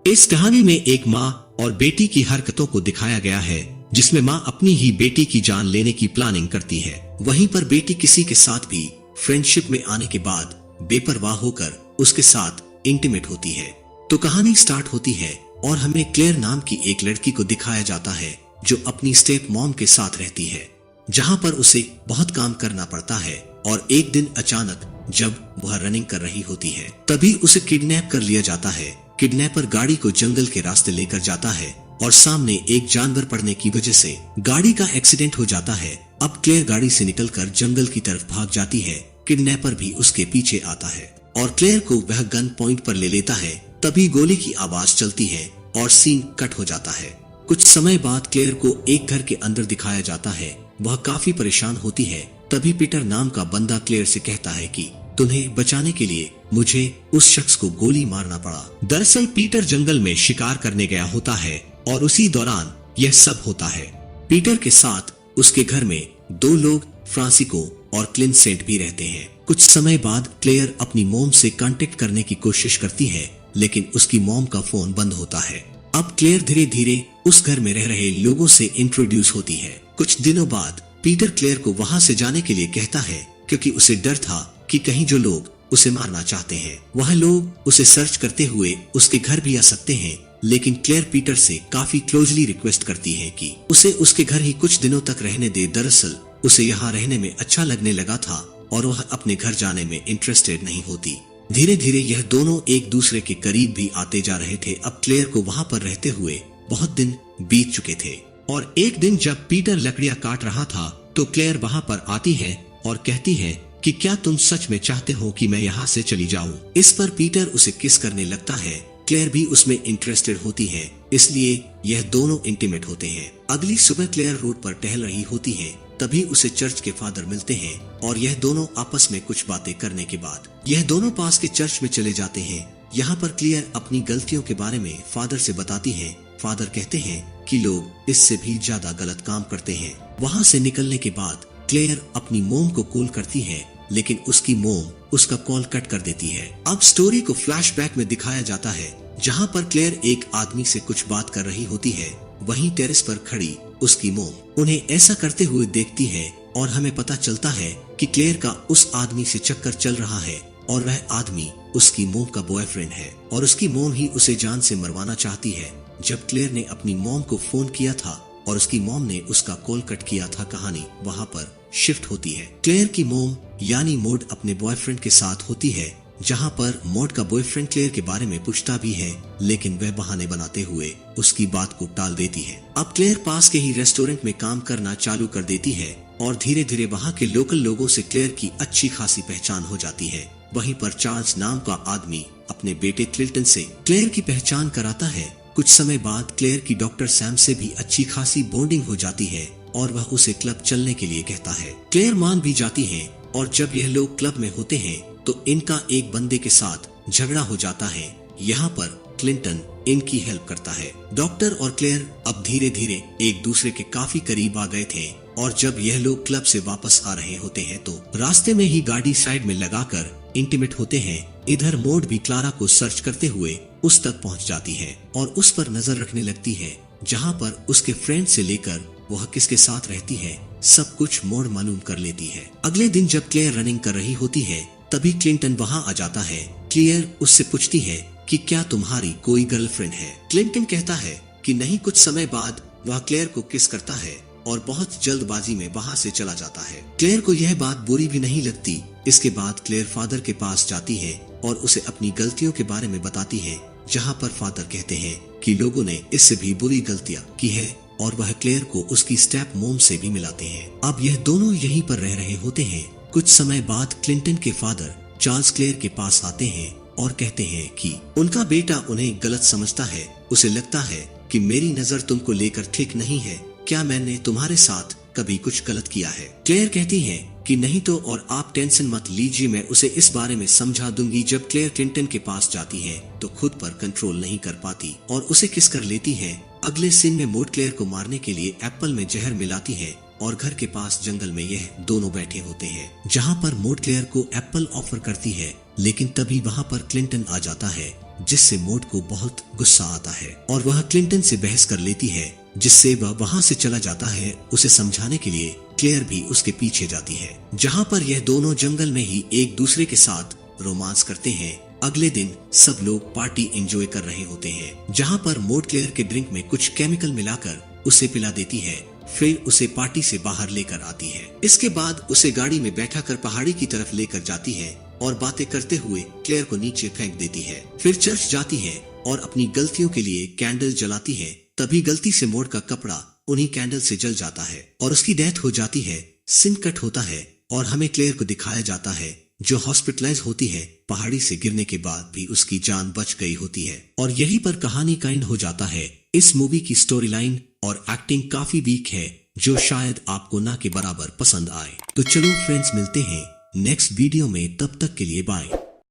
इस कहानी में एक माँ और बेटी की हरकतों को दिखाया गया है, जिसमें माँ अपनी ही बेटी की जान लेने की प्लानिंग करती है। वहीं पर बेटी किसी के साथ भी फ्रेंडशिप में आने के बाद बेपरवाह होकर उसके साथ इंटीमेट होती है। तो कहानी स्टार्ट होती है और हमें क्लेयर नाम की एक लड़की को दिखाया जाता है जो अपनी स्टेप मॉम के साथ रहती है, जहां पर उसे बहुत काम करना पड़ता है। और एक दिन अचानक जब वह रनिंग कर रही होती है, तभी उसे किडनैप कर लिया जाता है। किडनैपर गाड़ी को जंगल के रास्ते लेकर जाता है और सामने एक जानवर पड़ने की वजह से गाड़ी का एक्सीडेंट हो जाता है। अब क्लेयर गाड़ी से निकलकर जंगल की तरफ भाग जाती है। किडनैपर भी उसके पीछे आता है और क्लेयर को वह गन पॉइंट पर ले लेता है। तभी गोली की आवाज चलती है और सीन कट हो जाता है। कुछ समय बाद क्लेयर को एक घर के अंदर दिखाया जाता है। वह काफी परेशान होती है। तभी पीटर नाम का बंदा क्लेयर से कहता है कि तुम्हें बचाने के लिए मुझे उस शख्स को गोली मारना पड़ा। दरअसल पीटर जंगल में शिकार करने गया होता है और उसी दौरान यह सब होता है। पीटर के साथ उसके घर में दो लोग, फ्रांसिको और क्लिंट सेंट भी रहते हैं। कुछ समय बाद क्लेयर अपनी मॉम से कांटेक्ट करने की कोशिश करती है, लेकिन उसकी मॉम का फोन बंद होता है। अब क्लेयर धीरे धीरे उस घर में रह रहे लोगों से इंट्रोड्यूस होती है। कुछ दिनों बाद पीटर क्लेयर को वहां से जाने के लिए कहता है, क्योंकि उसे डर था कि कहीं जो लोग उसे मारना चाहते हैं वह लोग उसे सर्च करते हुए उसके घर भी आ सकते हैं। लेकिन क्लेयर पीटर से काफी क्लोजली रिक्वेस्ट करती है कि उसे उसके घर ही कुछ दिनों तक रहने दे। दरअसल उसे यहाँ रहने में अच्छा लगने लगा था और वह अपने घर जाने में इंटरेस्टेड नहीं होती। धीरे धीरे यह दोनों एक दूसरे के करीब भी आते जा रहे थे। अब क्लेयर को वहाँ पर रहते हुए बहुत दिन बीत चुके थे और एक दिन जब पीटर लकड़ियां काट रहा था तो क्लेयर वहाँ पर आती है और कहती है कि क्या तुम सच में चाहते हो कि मैं यहाँ से चली जाऊँ। इस पर पीटर उसे किस करने लगता है। क्लेयर भी उसमें इंटरेस्टेड होती है, इसलिए यह दोनों इंटीमेट होते हैं। अगली सुबह क्लेयर रोड पर टहल रही होती है, तभी उसे चर्च के फादर मिलते हैं और यह दोनों आपस में कुछ बातें करने के बाद यह दोनों पास के चर्च में चले जाते हैं। यहाँ पर क्लेयर अपनी गलतियों के बारे में फादर से बताती है। फादर कहते हैं कि लोग इससे भी ज्यादा गलत काम करते हैं। वहाँ से निकलने के बाद क्लेयर अपनी मोम को कॉल करती है, लेकिन उसकी मोम उसका कॉल कट कर देती है। अब स्टोरी को फ्लैशबैक में दिखाया जाता है, जहाँ पर क्लेयर एक आदमी से कुछ बात कर रही होती है। वहीं टेरेस पर खड़ी उसकी मोम उन्हें ऐसा करते हुए देखती है और हमें पता चलता है कि क्लेयर का उस आदमी से चक्कर चल रहा है और वह आदमी उसकी मोम का बॉयफ्रेंड है और उसकी मोम ही उसे जान से मरवाना चाहती है। जब क्लेयर ने अपनी मोम को फोन किया था और उसकी मोम ने उसका कॉल कट किया था, कहानी वहाँ पर शिफ्ट होती है। क्लेयर की मोम यानी मॉड अपने बॉयफ्रेंड के साथ होती है, जहाँ पर मॉड का बॉयफ्रेंड क्लेयर के बारे में पूछता भी है, लेकिन वह बहाने बनाते हुए उसकी बात को टाल देती है। अब क्लेयर पास के ही रेस्टोरेंट में काम करना चालू कर देती है और धीरे धीरे वहाँ के लोकल लोगों से क्लेयर की अच्छी खासी पहचान हो जाती है। वहीं पर चार्ल्स नाम का आदमी अपने बेटे क्लिंटन से क्लेयर की पहचान कराता है। कुछ समय बाद क्लेयर की डॉक्टर सैम से भी अच्छी खासी बॉन्डिंग हो जाती है और वह उसे क्लब चलने के लिए कहता है। क्लेयर मान भी जाती है और जब यह लोग क्लब में होते हैं तो इनका एक बंदे के साथ झगड़ा हो जाता है। यहाँ पर क्लिंटन इनकी हेल्प करता है। डॉक्टर और क्लेयर अब धीरे धीरे एक दूसरे के काफी करीब आ गए थे और जब यह लोग क्लब से वापस आ रहे होते हैं तो रास्ते में ही गाड़ी साइड में लगाकर इंटीमेट होते हैं। इधर मॉड भी क्लारा को सर्च करते हुए उस तक पहुंच जाती है और उस पर नजर रखने लगती है, जहां पर उसके फ्रेंड से लेकर वह किसके साथ रहती है सब कुछ मॉड मालूम कर लेती है। अगले दिन जब क्लेयर रनिंग कर रही होती है, तभी क्लिंटन वहां आ जाता है। क्लेयर उससे पूछती है कि क्या तुम्हारी कोई गर्लफ्रेंड है। क्लिंटन कहता है कि नहीं। कुछ समय बाद वह क्लेयर को किस करता है और बहुत जल्दबाजी में वहां से चला जाता है। क्लेयर को यह बात बुरी भी नहीं लगती। इसके बाद क्लेयर फादर के पास जाती है और उसे अपनी गलतियों के बारे में बताती है, जहाँ पर फादर कहते हैं कि लोगों ने इससे भी बुरी गलतियां की है और वह क्लेयर को उसकी स्टेप मोम से भी मिलाते हैं। अब यह दोनों यहीं पर रह रहे होते हैं। कुछ समय बाद क्लिंटन के फादर चार्ल्स क्लेयर के पास आते हैं और कहते हैं कि उनका बेटा उन्हें गलत समझता है। उसे लगता है कि मेरी नजर तुमको लेकर ठीक नहीं है। क्या मैंने तुम्हारे साथ कभी कुछ गलत किया है? क्लेयर कहती है कि नहीं तो और आप टेंशन मत लीजिए, मैं उसे इस बारे में समझा दूंगी। जब क्लेयर क्लिंटन के पास जाती है तो खुद पर कंट्रोल नहीं कर पाती और उसे किस कर लेती है। अगले सीन में मॉड क्लेयर को मारने के लिए एप्पल में जहर मिलाती है और घर के पास जंगल में यह दोनों बैठे होते हैं, जहाँ पर मॉड क्लेयर को एप्पल ऑफर करती है, लेकिन तभी वहाँ पर क्लिंटन आ जाता है जिससे मॉड को बहुत गुस्सा आता है और वह क्लिंटन से बहस कर लेती है, जिससे वह वहां से चला जाता है। उसे समझाने के लिए क्लेयर भी उसके पीछे जाती है, जहां पर यह दोनों जंगल में ही एक दूसरे के साथ रोमांस करते हैं। अगले दिन सब लोग पार्टी एंजॉय कर रहे होते हैं, जहां पर मॉड क्लेयर के ड्रिंक में कुछ केमिकल मिलाकर उसे पिला देती है, फिर उसे पार्टी से बाहर लेकर आती है। इसके बाद उसे गाड़ी में बैठाकर पहाड़ी की तरफ लेकर जाती है और बातें करते हुए क्लेयर को नीचे फेंक देती है। फिर चर्च जाती है और अपनी गलतियों के लिए कैंडल जलाती है। तभी गलती से मॉड का कपड़ा उन्हीं कैंडल से जल जाता है और उसकी डेथ हो जाती है। सीन कट होता है और हमें क्लेयर को दिखाया जाता है जो हॉस्पिटलाइज होती है। पहाड़ी से गिरने के बाद भी उसकी जान बच गई होती है और यहीं पर कहानी का एंड हो जाता है। इस मूवी की स्टोरी लाइन और एक्टिंग काफी वीक है, जो शायद आपको ना के बराबर पसंद आए। तो चलो फ्रेंड्स, मिलते हैं नेक्स्ट वीडियो में, तब तक के लिए बाय।